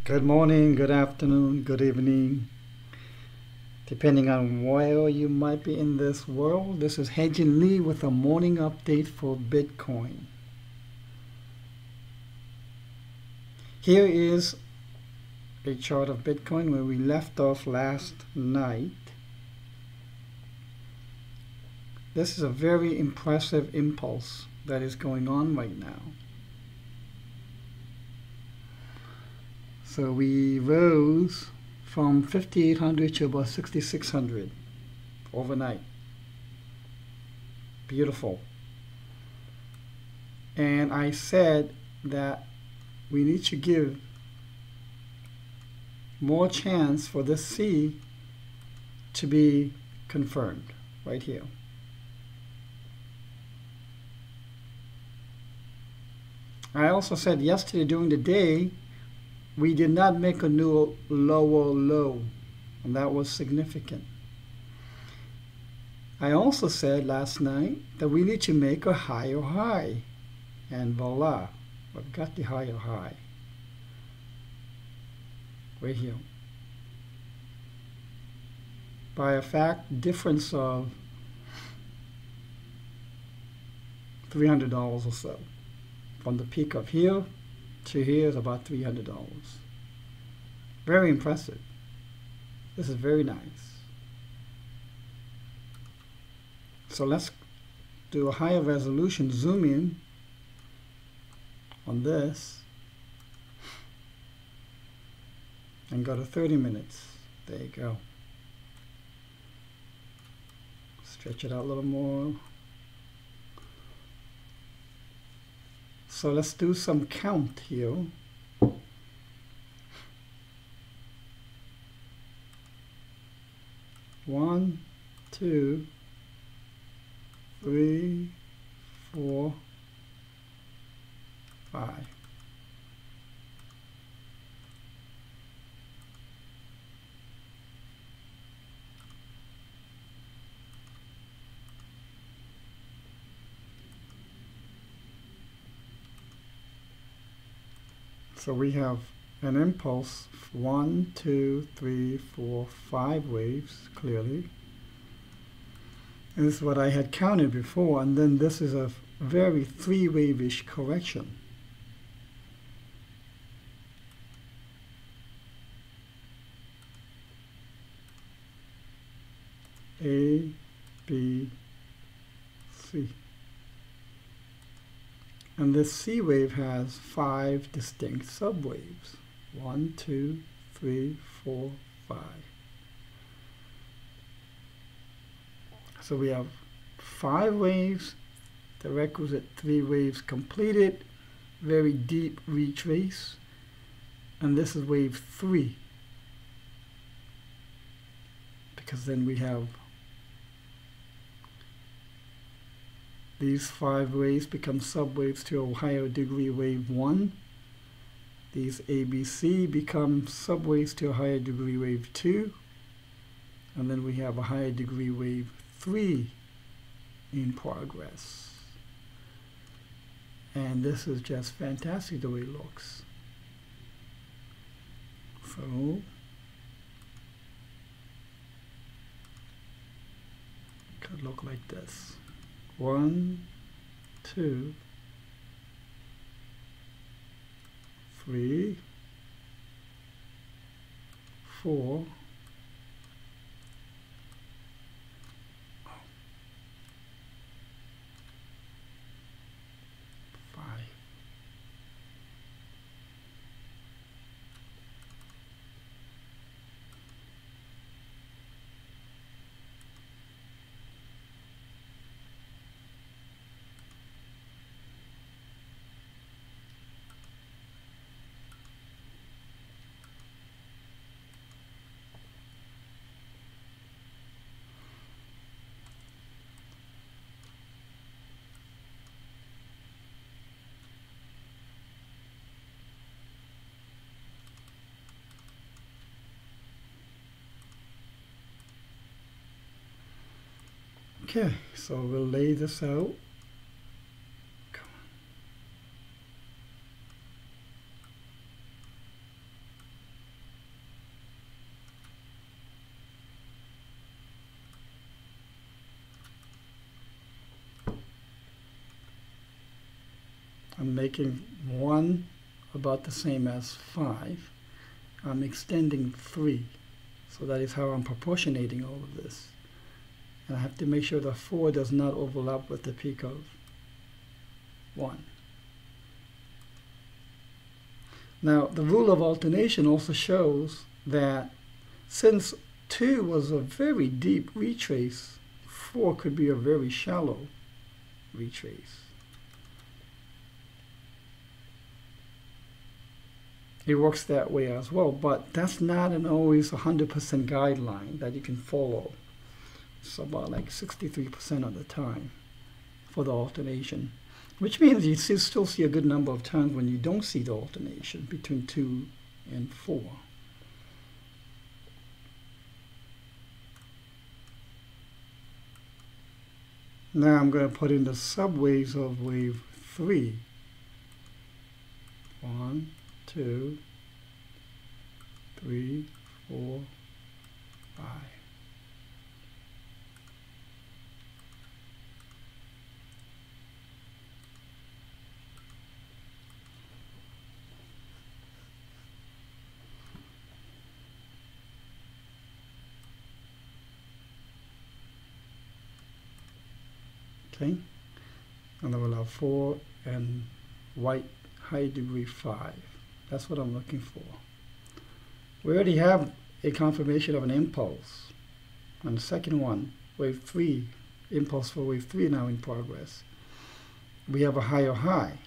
Good morning, good afternoon, good evening, depending on where you might be in this world. This is Hedgen Lee with a morning update for Bitcoin. Here is a chart of Bitcoin where we left off last night. This is a very impressive impulse that is going on right now. So we rose from 5,800 to about 6,600 overnight. Beautiful. And I said that we need to give more chance for this C to be confirmed right here. I also said yesterday during the day we did not make a new lower low, and that was significant. I also said last night that we need to make a higher high, and voila, we've got the higher high right here by a fact difference of $300 or so. From the peak of here to here is about $300. Very impressive. This is very nice. So let's do a higher resolution zoom in on this and go to 30 minutes. There you go. Stretch it out a little more. So let's do some count here. 1, 2, 3, 4, 5. So we have an impulse, 1, 2, 3, 4, 5 waves, clearly. And this is what I had counted before, and then this is a very 3-wave-ish correction. A, B, C. And this C wave has 5 distinct subwaves. 1, 2, 3, 4, 5. So we have 5 waves, the requisite 3 waves completed, very deep retrace, and this is wave 3. Because then we have these 5 waves become subwaves to a higher degree wave 1. These ABC become subwaves to a higher degree wave 2. And then we have a higher degree wave 3 in progress. And this is just fantastic the way it looks. So it could look like this. 1, 2, 3, 4, 5. Okay, so we'll lay this out. Come on. making 1 about the same as 5. I'm extending 3. So that is how I'm proportionating all of this. And I have to make sure the 4 does not overlap with the peak of 1. Now, the rule of alternation also shows that since 2 was a very deep retrace, 4 could be a very shallow retrace. It works that way as well, but that's not an always 100% guideline that you can follow. It's about like 63% of the time for the alternation, which means you still see a good number of times when you don't see the alternation between 2 and 4. Now I'm going to put in the subwaves of wave 3. 1, 2, 3, 4, 5. Okay, and I will have 4 and white high degree 5. That's what I'm looking for. We already have a confirmation of an impulse on the second one, wave 3, impulse for wave 3 now in progress. We have a higher high.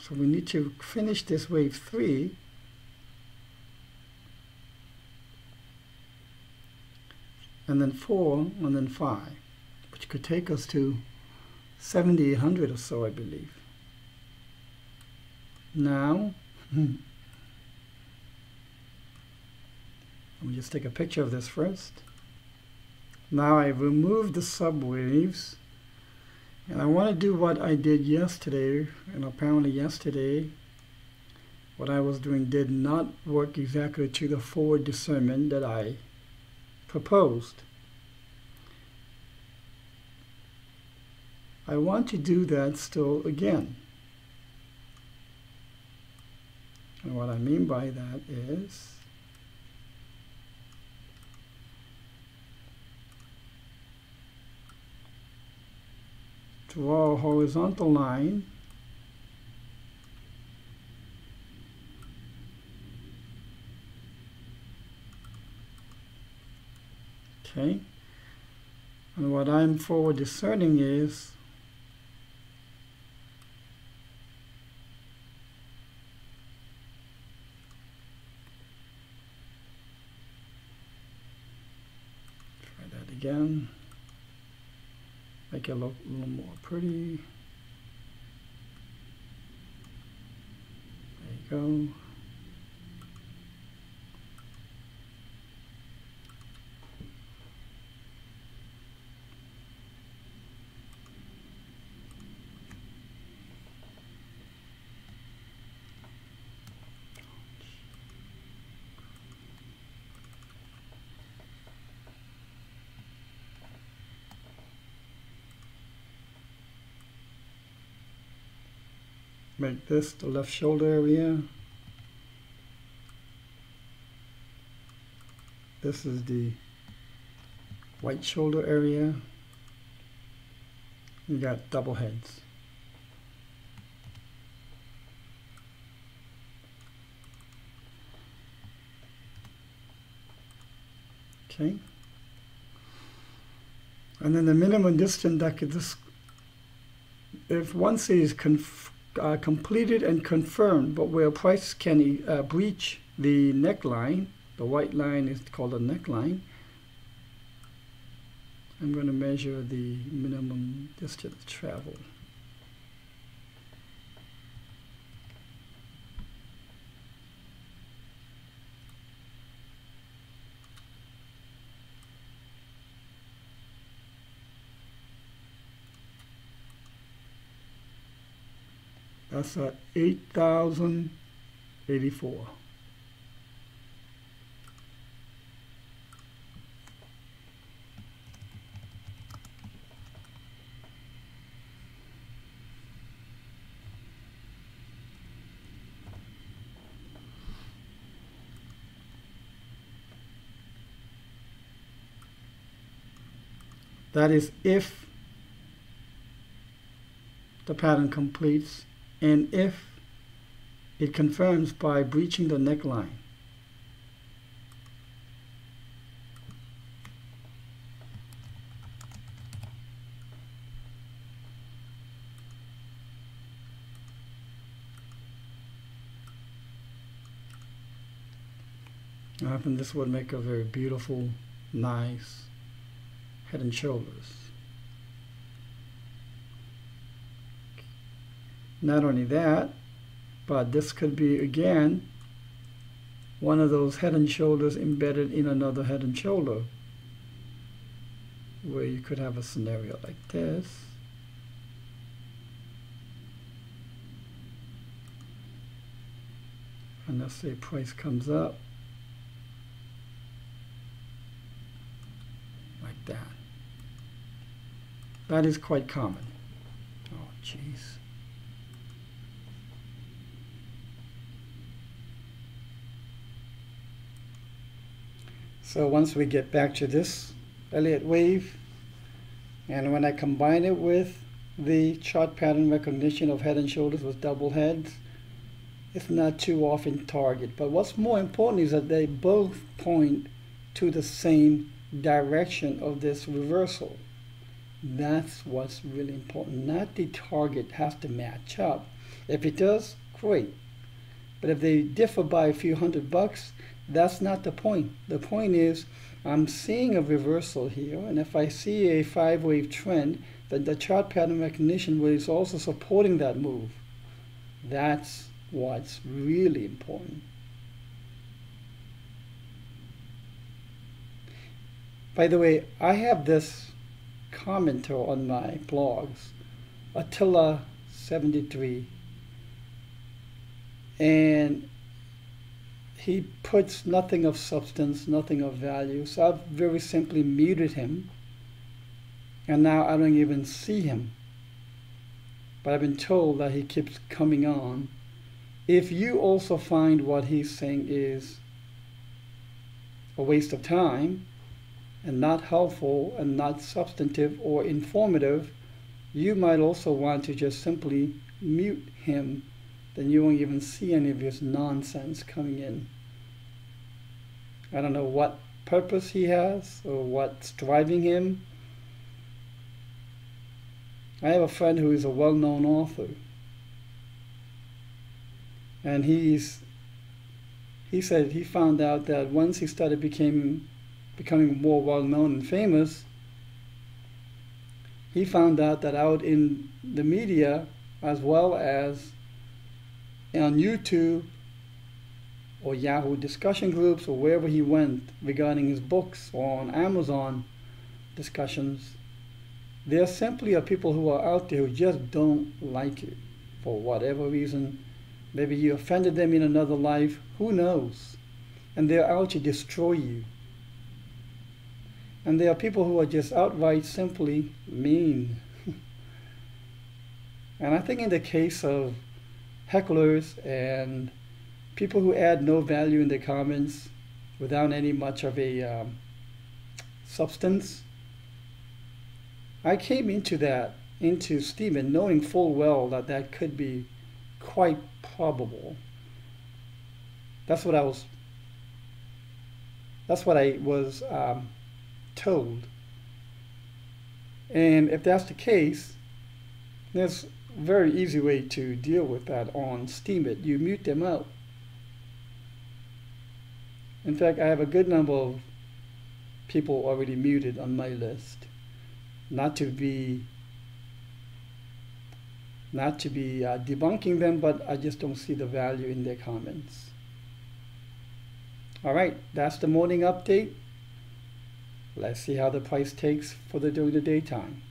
So we need to finish this wave 3 and then 4 and then 5, which could take us to 7,800 or so, I believe. Now, let me just take a picture of this first. Now I've removed the subwaves, and I want to do what I did yesterday, and apparently yesterday what I was doing did not work exactly to the forward discernment that I proposed. I want to do that still again. And what I mean by that is draw a horizontal line okay, and what I'm forward discerning is again, make it look a little more pretty. There you go. Make this the left shoulder area. This is the right shoulder area. You got double heads. Okay. And then the minimum distance that could just, if one sees completed and confirmed, but where price can breach the neckline, the white line is called a neckline, I'm going to measure the minimum distance travel. That's at 8,084. That is if the pattern completes and if it confirms by breaching the neckline. And this would make a very beautiful, nice head and shoulders. Not only that, but this could be again one of those head and shoulders embedded in another head and shoulder, where you could have a scenario like this. And let's say price comes up like that. That is quite common. Oh, jeez. So once we get back to this Elliott wave, and when I combine it with the chart pattern recognition of head and shoulders with double heads, it's not too off in target. But what's more important is that they both point to the same direction of this reversal. That's what's really important. Not the target has to match up. If it does, great. But if they differ by a few $100, that's not the point. The point is I'm seeing a reversal here, and if I see a 5-wave trend, then the chart pattern recognition is also supporting that move. That's what's really important. By the way, I have this commenter on my blogs, Attila73, and he puts nothing of substance, nothing of value. So I've very simply muted him. And now I don't even see him. But I've been told that he keeps coming on. If you also find what he's saying is a waste of time and not helpful and not substantive or informative, you might also want to just simply mute him. Then you won't even see any of his nonsense coming in. I don't know what purpose he has or what's driving him. I have a friend who is a well-known author, and he said he found out that once he started becoming more well-known and famous, he found out that out in the media, as well as on YouTube or Yahoo discussion groups or wherever he went regarding his books, or on Amazon discussions, there simply are people who are out there who just don't like it for whatever reason. Maybe you offended them in another life, who knows? And they're out to destroy you. And there are people who are just outright simply mean. And I think in the case of hecklers and people who add no value in their comments without any much of a substance, I came into Stephen knowing full well that that could be quite probable. That's what I was told. And if that's the case, there's a very easy way to deal with that on Steemit. You mute them out. In fact, I have a good number of people already muted on my list. Not to be debunking them, but I just don't see the value in their comments. All right, that's the morning update. Let's see how the price takes during the daytime.